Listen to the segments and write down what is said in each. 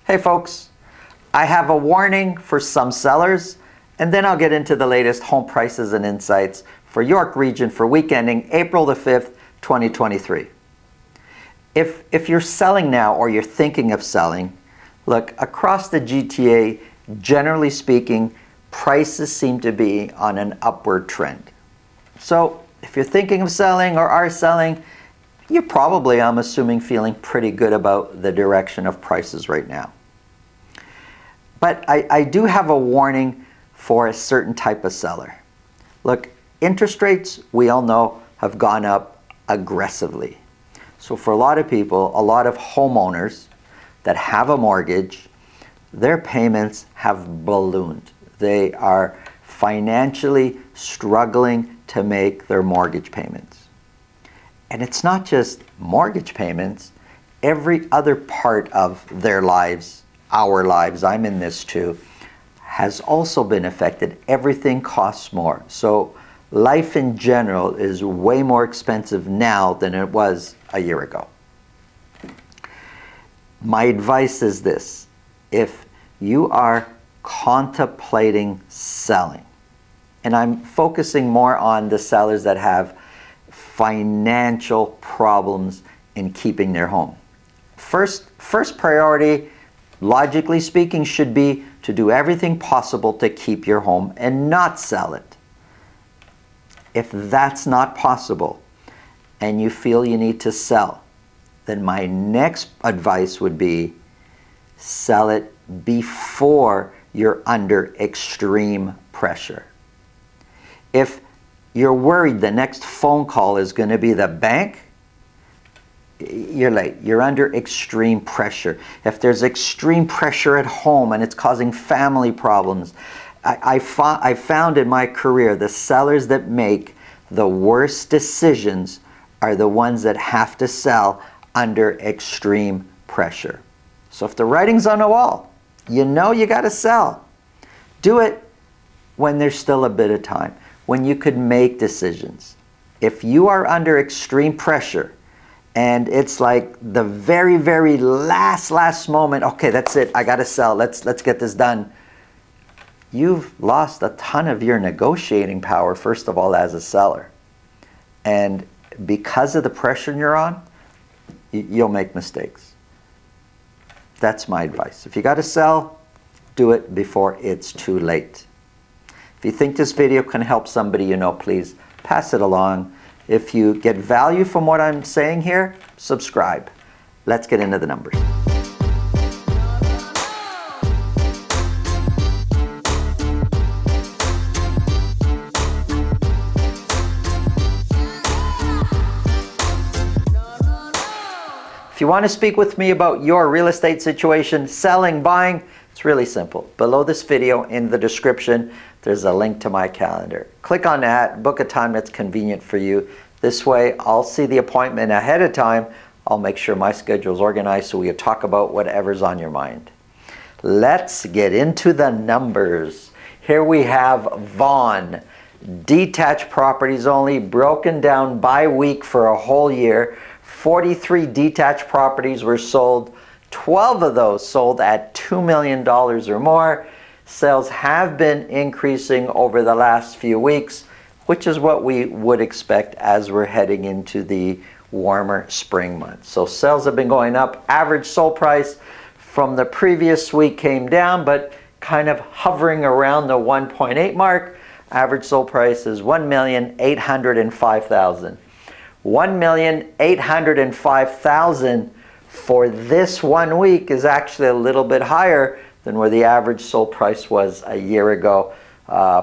Hey folks, I have a warning for some sellers, and then I'll get into the latest home prices and insights for York Region for week ending April the 5th, 2023. If you're selling now or you're thinking of selling, look, across the GTA, generally speaking, prices seem to be on an upward trend. So if you're thinking of selling or are selling, you're probably, I'm assuming, feeling pretty good about the direction of prices right now. But I do have a warning for a certain type of seller. Look, interest rates, we all know, have gone up aggressively. So for a lot of people, a lot of homeowners that have a mortgage, their payments have ballooned. They are financially struggling to make their mortgage payments. And it's not just mortgage payments, every other part of their lives, our lives, I'm in this too, has also been affected. Everything costs more. So life in general is way more expensive now than it was a year ago. My advice is this: if you are contemplating selling, and I'm focusing more on the sellers that have financial problems in keeping their home. First priority, logically speaking, should be to do everything possible to keep your home and not sell it. If that's not possible and you feel you need to sell, then my next advice would be sell it before you're under extreme pressure. If you're worried the next phone call is going to be the bank, you're late. You're under extreme pressure. If there's extreme pressure at home and it's causing family problems, I found in my career the sellers that make the worst decisions are the ones that have to sell under extreme pressure. So if the writing's on the wall, you know you got to sell. Do it when there's still a bit of time, when you could make decisions. If you are under extreme pressure and it's like the very, very last moment, okay, that's it, I got to sell, let's get this done, you've lost a ton of your negotiating power, first of all, as a seller. And because of the pressure you're on, you'll make mistakes. That's my advice. If you got to sell, do it before it's too late. If you think this video can help somebody you know, please pass it along. If you get value from what I'm saying here, subscribe. Let's get into the numbers. If you want to speak with me about your real estate situation, selling, buying, it's really simple. Below this video in the description, there's a link to my calendar. Click on that, book a time that's convenient for you. This way, I'll see the appointment ahead of time. I'll make sure my schedule's organized so we can talk about whatever's on your mind. Let's get into the numbers. Here we have Vaughan. Detached properties only, broken down by week for a whole year. 43 detached properties were sold. 12 of those sold at $2 million or more. Sales have been increasing over the last few weeks, which is what we would expect as we're heading into the warmer spring months. So sales have been going up. Average sold price from the previous week came down, but kind of hovering around the 1.8 mark. Average sold price is $1,805,000. $1,805,000 for this 1 week is actually a little bit higher than where the average sold price was a year ago.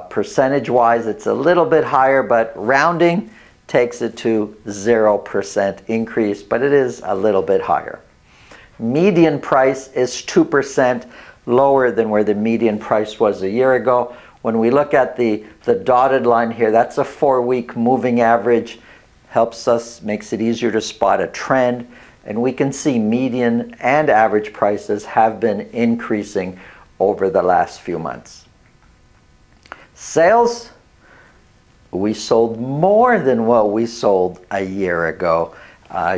Percentage-wise, it's a little bit higher, but rounding takes it to 0% increase, but it is a little bit higher. Median price is 2% lower than where the median price was a year ago. When we look at the dotted line here, that's a 4-week moving average. Helps us, makes it easier to spot a trend. And we can see median and average prices have been increasing over the last few months. Sales, we sold more than what we sold a year ago.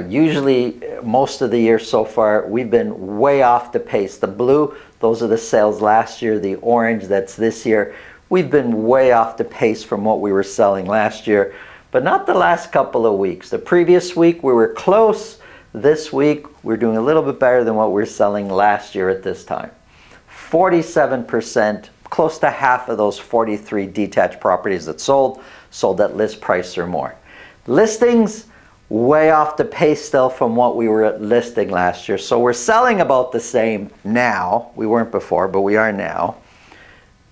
Usually, most of the year so far, we've been way off the pace. The blue, those are the sales last year. The orange, that's this year. We've been way off the pace from what we were selling last year, but not the last couple of weeks. The previous week, we were close. This week, we're doing a little bit better than what we were selling last year at this time. 47%, close to half of those 43 detached properties that sold at list price or more. Listings, way off the pace still from what we were listing last year. So we're selling about the same now. We weren't before, but we are now.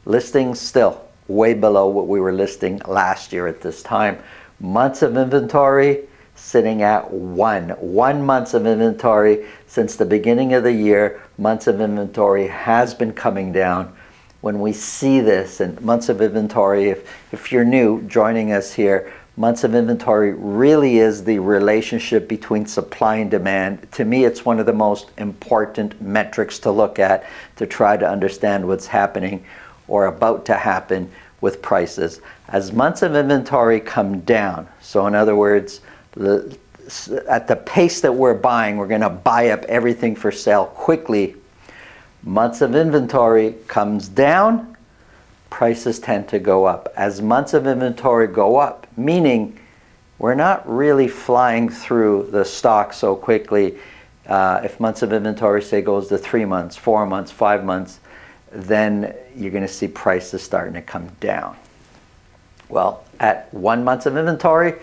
Listings still way below what we were listing last year at this time. Months of inventory sitting at one month of inventory. Since the beginning of the year, months of inventory has been coming down. When we see this, and months of inventory, if you're new joining us here, months of inventory really is the relationship between supply and demand. To me, it's one of the most important metrics to look at to try to understand what's happening or about to happen with prices. As months of inventory come down, so in other words, at the pace that we're buying, we're going to buy up everything for sale quickly. Months of inventory comes down, prices tend to go up. As months of inventory go up, meaning we're not really flying through the stock so quickly. If months of inventory, say, goes to 3 months, 4 months, 5 months, then you're going to see prices starting to come down. Well, at 1 month of inventory,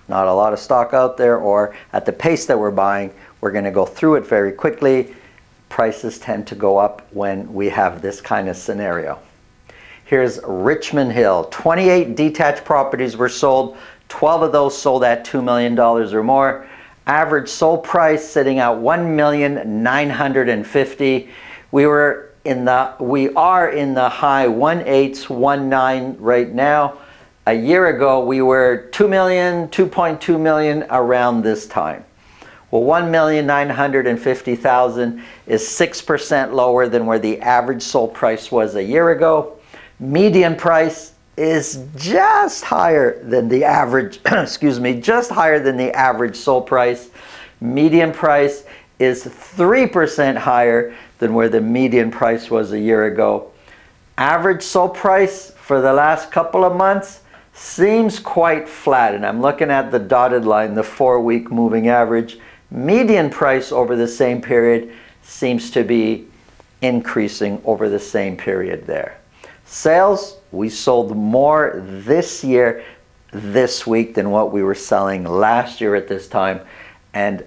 not a lot of stock out there, or at the pace that we're buying, we're going to go through it very quickly. Prices tend to go up when we have this kind of scenario. Here's Richmond Hill. 28 detached properties were sold. 12 of those sold at $2 million or more. Average sold price sitting at $1,950,000. We are in the high 1.8s, 1.9 right now. A year ago, we were 2 million, 2.2 million around this time. Well, 1,950,000 is 6% lower than where the average sold price was a year ago. Median price is just higher than the average, just higher than the average sold price. Median price is 3% higher than where the median price was a year ago. Average sold price for the last couple of months seems quite flat, and I'm looking at the dotted line, the 4-week moving average. Median price over the same period seems to be increasing over the same period there. Sales, we sold more this year, this week, than what we were selling last year at this time, and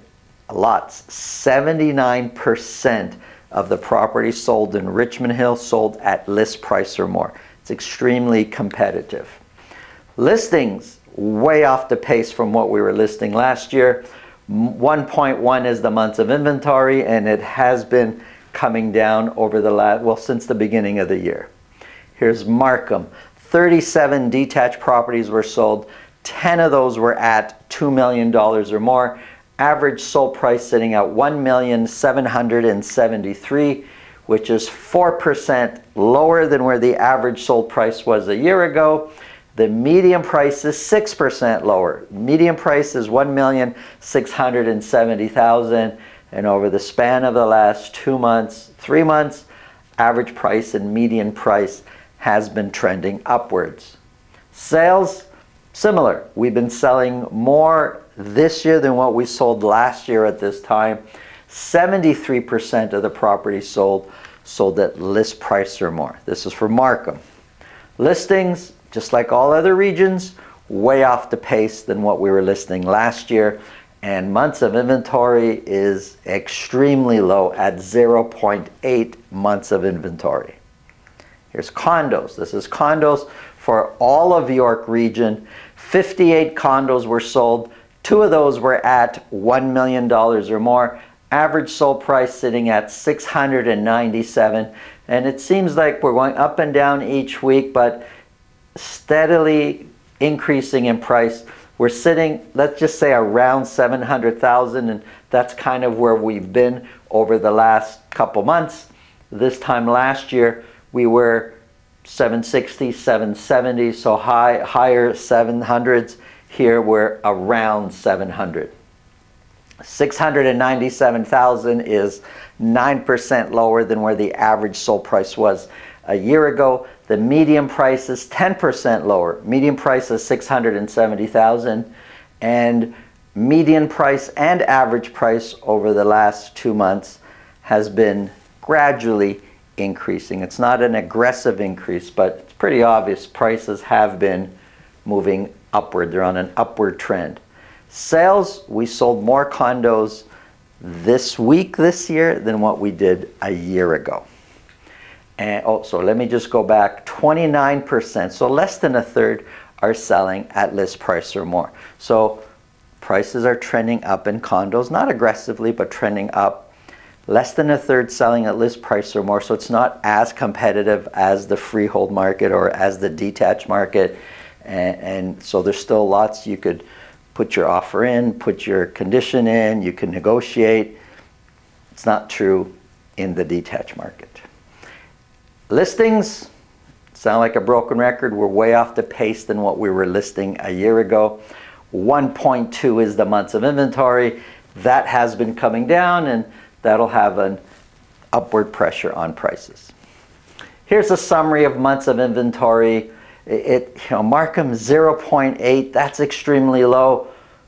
lots, 79% of the properties sold in Richmond Hill sold at list price or more. It's extremely competitive. Listings, way off the pace from what we were listing last year. 1.1 is the months of inventory, and it has been coming down over since the beginning of the year. Here's Markham. 37 detached properties were sold. 10 of those were at $2 million or more. Average sold price sitting at $1,773,000, which is 4% lower than where the average sold price was a year ago. The median price is 6% lower. Median price is $1,670,000, and over the span of the last 2 months, 3 months, average price and median price has been trending upwards. Sales, similar. We've been selling more this year than what we sold last year at this time. 73% of the properties sold at list price or more. This is for Markham. Listings, just like all other regions, way off the pace than what we were listing last year. And months of inventory is extremely low at 0.8 months of inventory. Here's condos. This is condos for all of York region. 58 condos were sold. 2 of those were at $1 million or more. Average sold price sitting at $697,000. And it seems like we're going up and down each week, but steadily increasing in price. We're sitting, let's just say, around $700,000, and that's kind of where we've been over the last couple months. This time last year, we were 760, 770, so higher 700s. Here we're around 700. 697,000 is 9% lower than where the average sold price was a year ago. The median price is 10% lower. Median price is 670,000, and median price and average price over the last 2 months has been gradually increasing. It's not an aggressive increase, but it's pretty obvious prices have been moving upward. They're on an upward trend. Sales, we sold more condos this week this year than what we did a year ago. And so let me just go back. 29%, so less than a third, are selling at list price or more. So prices are trending up in condos, not aggressively, but trending up. Less than a third selling at list price or more, so it's not as competitive as the freehold market or as the detached market. And so there's still lots you could put your offer in, put your condition in, you can negotiate. It's not true in the detached market. Listings sound like a broken record. We're way off the pace than what we were listing a year ago. 1.2 is the months of inventory. That has been coming down, and that'll have an upward pressure on prices. Here's a summary of months of inventory. Markham 0.8, that's extremely low,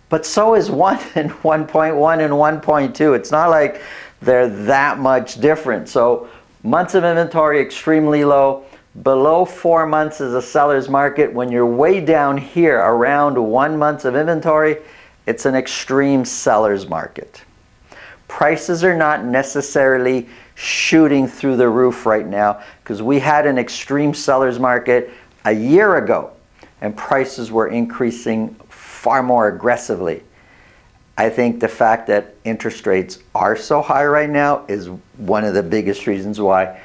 but so is 1 and 1.1 and 1.2. It's not like they're that much different. So months of inventory extremely low. Below 4 months is a seller's market. When you're way down here around 1 month of inventory, it's an extreme seller's market. Prices are not necessarily shooting through the roof right now because we had an extreme seller's market a year ago and prices were increasing far more aggressively. I think the fact that interest rates are so high right now is one of the biggest reasons why,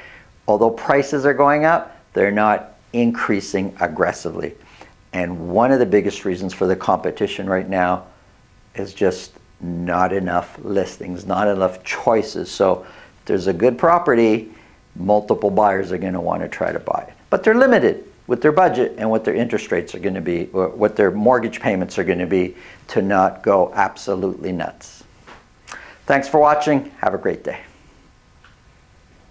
although prices are going up, they're not increasing aggressively. And one of the biggest reasons for the competition right now is just not enough listings, not enough choices. So if there's a good property, multiple buyers are going to want to try to buy it. But they're limited with their budget and what their interest rates are going to be, or what their mortgage payments are going to be, to not go absolutely nuts. Thanks for watching. Have a great day.